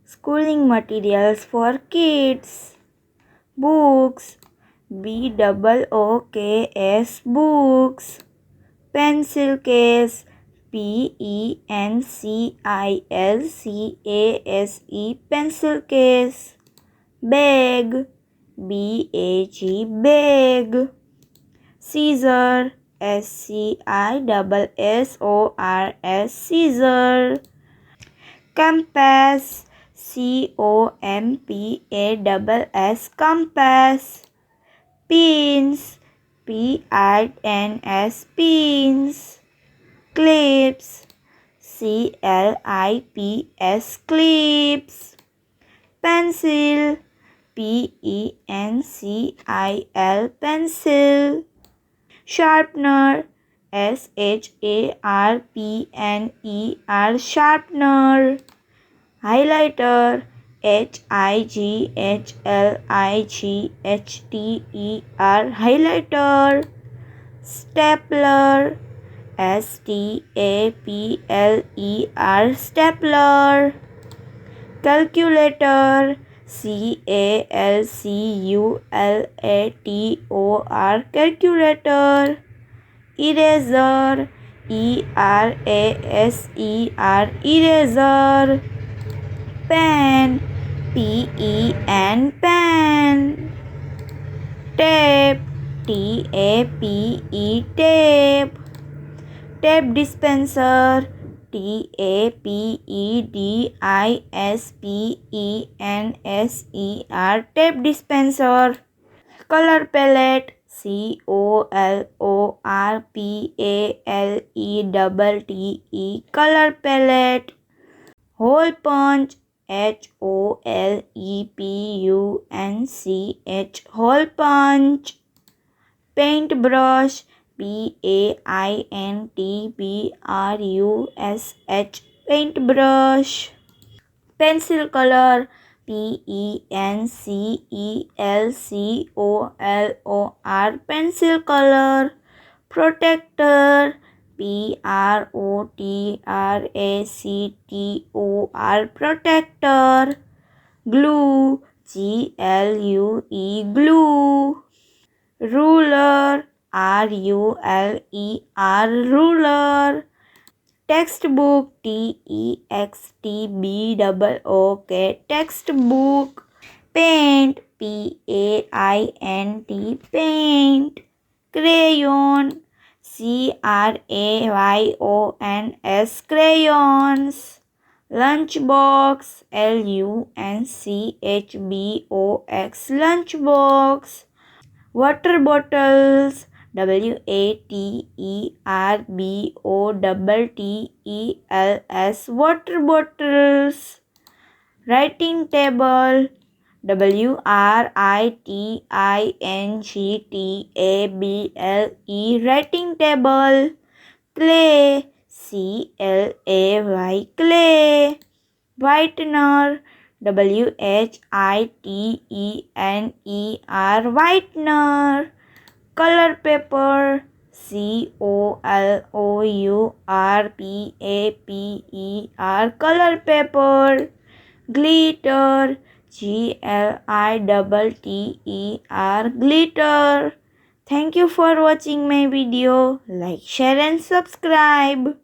schooling materials for kids. Books, BOOKS, books. Pencil case, PENCILCASE, pencil case. Bag, BAG, bag. Scissor, SCISSORS, scissor. Compass, COMPASS, compass. Pins, PINS, pins. Clips, CLIPS, clips. Pencil, PENCIL, pencil. Sharpener, SHARPNER, sharpener. Highlighter, HIGHLIGHTER, highlighter. Stapler, STAPLER, stapler. Calculator, CALCULATOR, calculator. Eraser, ERASER, eraser. Pen, PEN, pen. Tape, TAPE, tape. Tape dispenser, TAPEDISPENSER, tape dispenser. Color palette, COLORPALETTE, color palette. Hole punch, HOLEPUNCH, hole punch. Paintbrush, PAINTBRUSH, paintbrush. Pencil color, PENCELCOLOR, pencil color. Protector, PROTRACTOR, protector. Glue, GLUE, glue. Ruler, RULER, ruler. Textbook, TEXTBOOK, textbook. Paint, PAINT, paint. Crayon, CRAYONS, crayons. Lunchbox, LUNCHBOX, lunchbox. Water bottles, WATERBOTTELS, water bottles. Writing table, WRITINGTABLE, writing table. Clay, CLAY, clay. Whitener, WHITENER, whitener. Color paper, COLOURPAPER, color paper. Glitter, GLITTER, glitter. Thank you for watching my video. Like, share and subscribe.